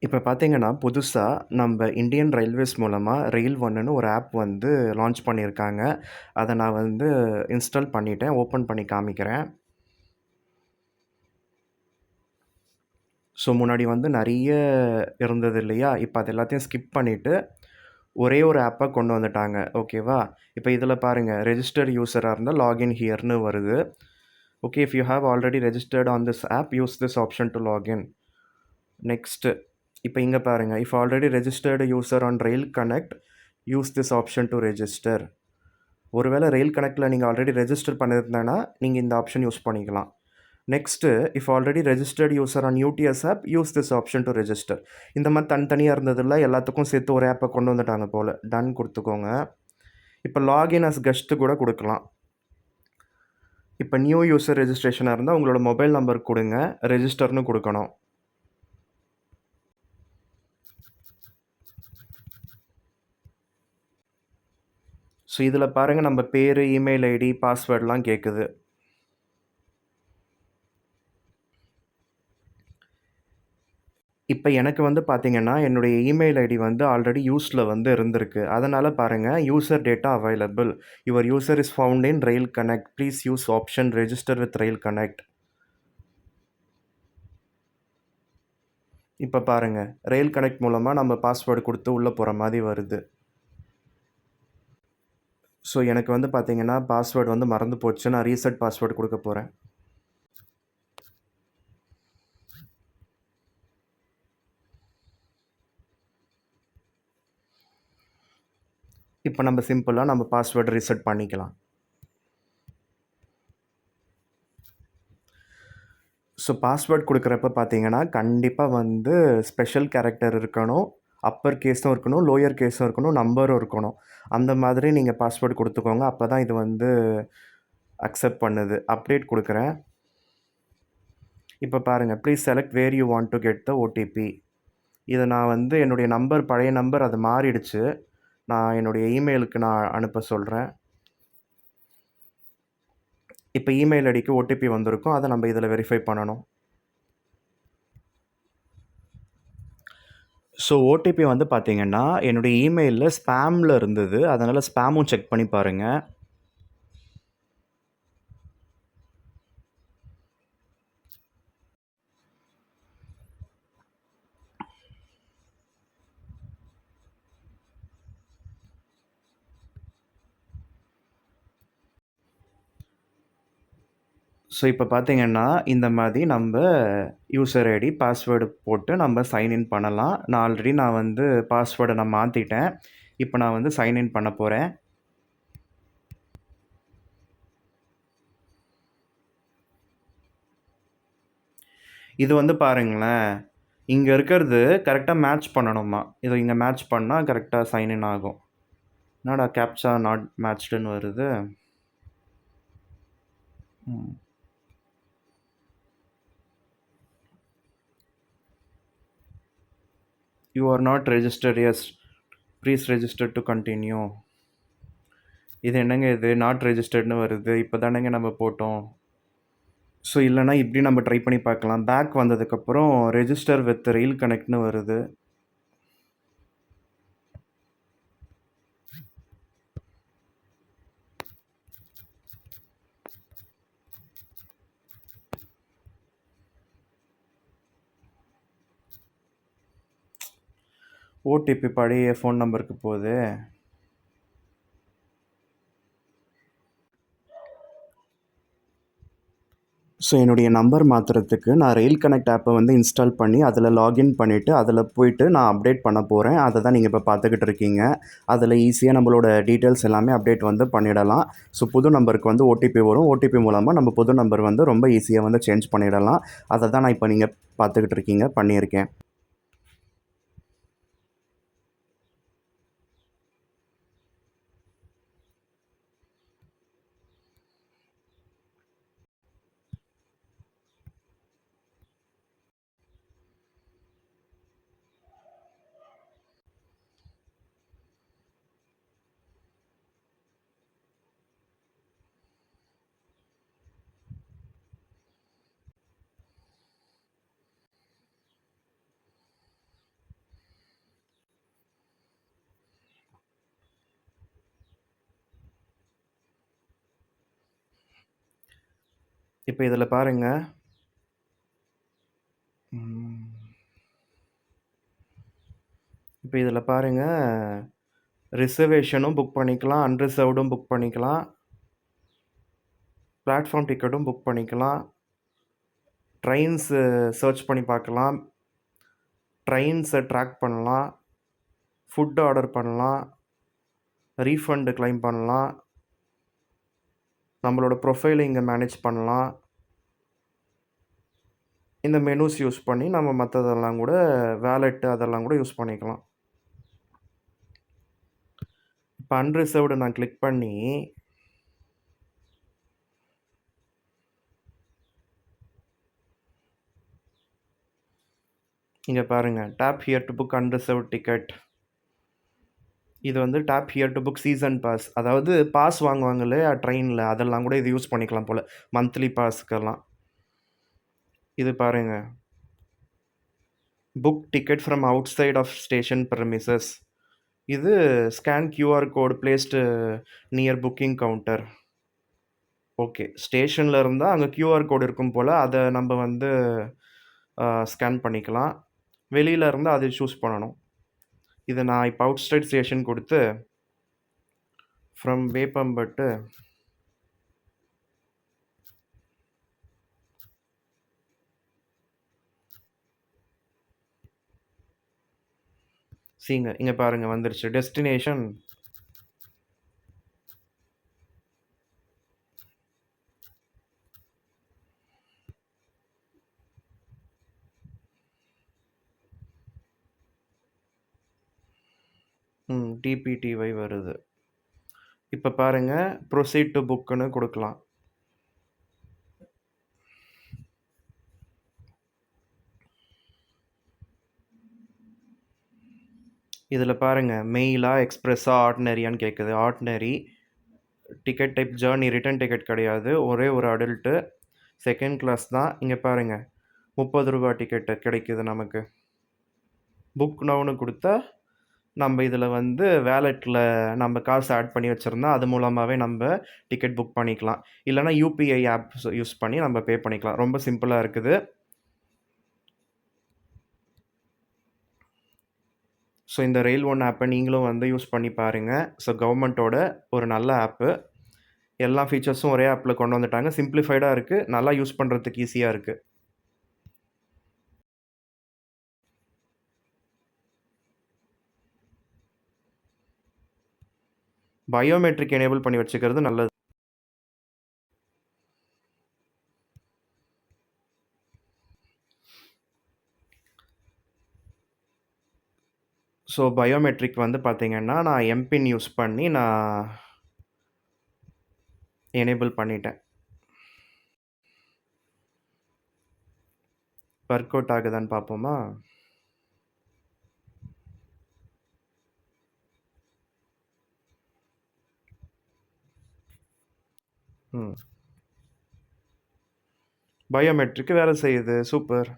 இப்ப பார்த்தீங்கன்னா, புதுசா நம்ப இந்தியன் ரயில்வேஸ் மூலமா ரெயில் ஒன்னுன்னு ஒரு ஆப் வந்து லான்ச் பண்ணியிருக்காங்க. அத நான் வந்து இன்ஸ்டால் பண்ணிட்டேன். ஓப்பன் பண்ணி காமிக்கிறேன். ஸோ, முன்னாடி வந்து நெறைய இருந்தது இல்லையா? இப்ப அது எல்லாத்தையும் ஸ்கிப் பண்ணிட்டு, ஒரே ஒரு ஆப்பா கொண்டு வந்துட்டாங்க. ஓகேவா? இப்ப இதுல பாருங்க, ரெஜிஸ்டர்ட் யூசரா இருந்தா லாகின் ஹியர்ன்னு வருது. Okay, if you have already registered on this app, use this option to login. Next இப்ப இங்க பாருங்க, if already registered user on Rail Connect, use this option to register. ஒருவேள ரெயில் கனெக்ட்ல நீங்க ஆல்ரெடி ரெஜிஸ்டர் பண்ணியிருந்தேன்னா, நீங்க இந்த ஆப்ஷன் யூஸ் பண்ணிக்கலாம். Next if already registered user on UTS app, use this option to register. இந்த மாரி தனித்தனியா இருந்ததுல்ல, எல்லாத்துக்கும் சேர்த்து ஒரு ஆப்ப கொண்டு வந்துட்டாங்க போல. டன் குடுத்துக்கோங்க. இப்ப லாகின் அஸ் கெஸ்ட் கூட குடுக்கலாம். இப்ப நியூ யூசர் ரெஜிஸ்ட்ரேஷனா இருந்தா உங்களோட மொபைல் நம்பர் குடுங்க. ரெஜிஸ்டர்ன்னு குடுக்கணும். ஸோ, இதுல பாருங்க நம்ப பேரு, இமெயில் ஐடி, பாஸ்வேர்ட்லாம் கேக்குது. இப்ப எனக்கு வந்து பார்த்தீங்கன்னா, என்னுடைய இமெயில் ஐடி வந்து ஆல்ரெடி யூஸ்ல வந்து இருந்திருக்கு. அதனால பாருங்க, user data available. Your user is found in rail connect. Please use option register with rail connect. இப்ப பாருங்க, ரெயில் கனெக்ட் மூலமா நம்ம பாஸ்வேர்ட் குடுத்து உள்ள போற மாரி வருது. ஸோ, எனக்கு வந்து பார்த்தீங்கன்னா, பாஸ்வேர்ட் வந்து மறந்து போச்சு. நான் ரீசெட் பாஸ்வேர்ட் குடுக்க போறேன். இப்ப நம்ம சிம்பிளா நம்ம பாஸ்வேர்ட் ரீசெட் பண்ணிக்கலாம். ஸோ, பாஸ்வேர்ட் குடுக்குறப்ப பார்த்தீங்கன்னா, கண்டிப்பா வந்து ஸ்பெஷல் கேரக்டர் இருக்கணும். அப்பர் கேஸும் இருக்கணும், லோயர் கேஸும் இருக்கணும், நம்பரும் இருக்கணும். அந்த மாதிரி நீங்க பாஸ்வேர்ட் குடுத்துக்கோங்க. அப்பதான் இது வந்து அக்செப்ட் பண்ணுது. அப்டேட் குடுக்குறேன். இப்ப பாருங்க, please select where you want to get the OTP. இத நான் வந்து என்னுடைய நம்பர் பழைய நம்பர் அது மாறிடுச்சு. நான் என்னுடைய இமெயிலுக்கு நான் அனுப்ப சொல்றேன். இப்ப இமெயில் ஐடிக்கு ஓடிபி வந்திருக்கும். அத நம்ம இதுல வெரிஃபை பண்ணணும். ஸோ, ஓடிபி வந்து பார்த்தீங்கன்னா, என்னுடைய இமெயில்ல ஸ்பாம்ல இருந்தது. அதனால ஸ்பாமும் செக் பண்ணி பாருங்க. ஸோ, இப்ப பார்த்தீங்கன்னா, இந்த மாரி நம்ப யூசர் ஐடி, பாஸ்வேர்டு போட்டு நம்ம சைன் இன் பண்ணலாம். நான் வந்து பாஸ்வேர்ட நான் மாத்திட்டேன். இப்ப நான் வந்து சைன் இன் பண்ண போறேன். இது வந்து பாருங்களேன், இங்க இருக்கிறது கரெக்ட்டா மேட்ச் பண்ணணுமா. இத இங்க மேட்ச் பண்ணா கரெக்ட்டா சைன் இன் ஆகும். என்னடா கேப்ச்சா நாட் மேட்ச்டுன்னு வருது. Hmm. You are not registered. Yes. Please register to continue. இது என்னங்க இது? நாட் ரெஜிஸ்டர்ட்ன்னு வருது. இப்ப தானங்க நம்ம போட்டோம். ஸோ, இல்லன்னா இப்படி நம்ம ட்ரை பண்ணி பார்க்கலாம். பேக் வந்ததுக்கப்புறம் ரெஜிஸ்டர் வித் ரெயில் கனெக்ட்ன்னு வருது. ஓடிபி பழைய ஃபோன் நம்பருக்கு போகுதே. ஸோ, என்னுடைய நம்பர் மாத்துறதுக்கு நான் ரெயில் கனெக்ட் ஆப்ப வந்து இன்ஸ்டால் பண்ணி, அதில லாகின் பண்ணிட்டு, அதில போயிட்டு நான் அப்டேட் பண்ண போறேன். அத தான் நீங்க இப்ப பார்த்துக்கிட்டு இருக்கீங்க. அதில ஈஸியா நம்மளோட டீட்டெயில்ஸ் எல்லாமே அப்டேட் வந்து பண்ணிடலாம். ஸோ, புது நம்பருக்கு வந்து ஓடிபி வரும். ஓடிபி மூலமா நம்ம புது நம்பர் வந்து ரொம்ப ஈஸியா வந்து சேஞ்ச் பண்ணிடலாம். அத தான் நான் இப்ப நீங்க பார்த்துக்கிட்டு இருக்கீங்க. பண்ணியிருக்கேன். இப்போ இதில் பாருங்க. இப்போ இதில் பாருங்க, ரிசர்வேஷனும் புக் பண்ணிக்கலாம், அன்ரிசர்வ்டும் புக் பண்ணிக்கலாம், பிளாட்ஃபார்ம் டிக்கெட்டும் புக் பண்ணிக்கலாம், ட்ரெயின்ஸு சர்ச் பண்ணி பார்க்கலாம், ட்ரெயின்ஸை ட்ராக் பண்ணலாம், ஃபுட் ஆர்டர் பண்ணலாம், ரீஃபண்டு கிளைம் பண்ணலாம், நம்மளோட ப்ரொஃபைலை இங்கே மேனேஜ் பண்ணலாம். இந்த மெனூஸ் யூஸ் பண்ணி நம்ம மற்றதெல்லாம் கூட வேலெட்டு அதெல்லாம் கூட யூஸ் பண்ணிக்கலாம். இப்போ அன்ரிசர்வ்டு நான் கிளிக் பண்ணி இங்கே பாருங்கள், tap here to book unreserved ticket. இது வந்து tap here to book season pass, அதாவது பாஸ் வாங்குவாங்க இல்லையா ட்ரெயினில், அதெல்லாம் கூட இது யூஸ் பண்ணிக்கலாம் போல், மந்த்லி பாஸ்க்கெல்லாம். இது பாருங்கள், book ticket from outside of station premises. இது scan QR code placed near booking counter. Okay, ஸ்டேஷனில் இருந்தால் அங்கே கியூஆர் கோடு இருக்கும் போல், அதை நம்ம வந்து ஸ்கேன் பண்ணிக்கலாம். வெளியில் இருந்தால் அதை சூஸ் பண்ணணும். இதை நான் இப்போ அவுட் சைட் ஸ்டேஷன் கொடுத்து ஃப்ரம் வேப்பம்பட்டு இங்கே பாருங்கள் வந்துருச்சு டெஸ்டினேஷன். டிபிடிஒய் வருது. இப்போ பாருங்கள், ப்ரொசீட் டு புக்குன்னு கொடுக்கலாம். இதில் பாருங்கள், மெயிலா எக்ஸ்பிரஸா ஆர்டினரியான்னு கேட்குது. Ordinary. Ticket type journey, return ticket கிடையாது, ஒரே ஒரு அடல்ட்டு, செகண்ட் கிளாஸ் தான். இங்கே பாருங்கள், 30 ரூபா டிக்கெட்டு கிடைக்குது நமக்கு. புக் நவுன்னு கொடுத்தா நம்ம இதில் வந்து வேலெட்டில் நம்ம காசு ஆட் பண்ணி வச்சுருந்தா அது மூலமாகவே நம்ம டிக்கெட் புக் பண்ணிக்கலாம். இல்லைனா யூபிஐ ஆப் யூஸ் பண்ணி நம்ம பே பண்ணிக்கலாம். ரொம்ப சிம்பிளாக இருக்குது. ஸோ இந்த ரெயில் ஒன் ஆப்பை நீங்களும் வந்து யூஸ் பண்ணி பாருங்கள். ஸோ கவர்மெண்ட்டோட ஒரு நல்ல ஆப்பு. எல்லா ஃபீச்சர்ஸும் ஒரே ஆப்பில் கொண்டு வந்துட்டாங்க. சிம்பிளிஃபைடாக இருக்குது, நல்லா யூஸ் பண்ணுறதுக்கு ஈஸியாக இருக்குது. பயோமெட்ரிக் எனேபிள் பண்ணி வச்சுக்கிறது நல்லது. ஸோ பயோமெட்ரிக் வந்து பார்த்தீங்கன்னா, நான் எம்பின் யூஸ் பண்ணி நான் எனேபிள் பண்ணிட்டேன். ஒர்க் அவுட் ஆகுதான்னு பார்ப்போமா? பயோமெட்ரிக் வேலை செய்யுது. சூப்பர்.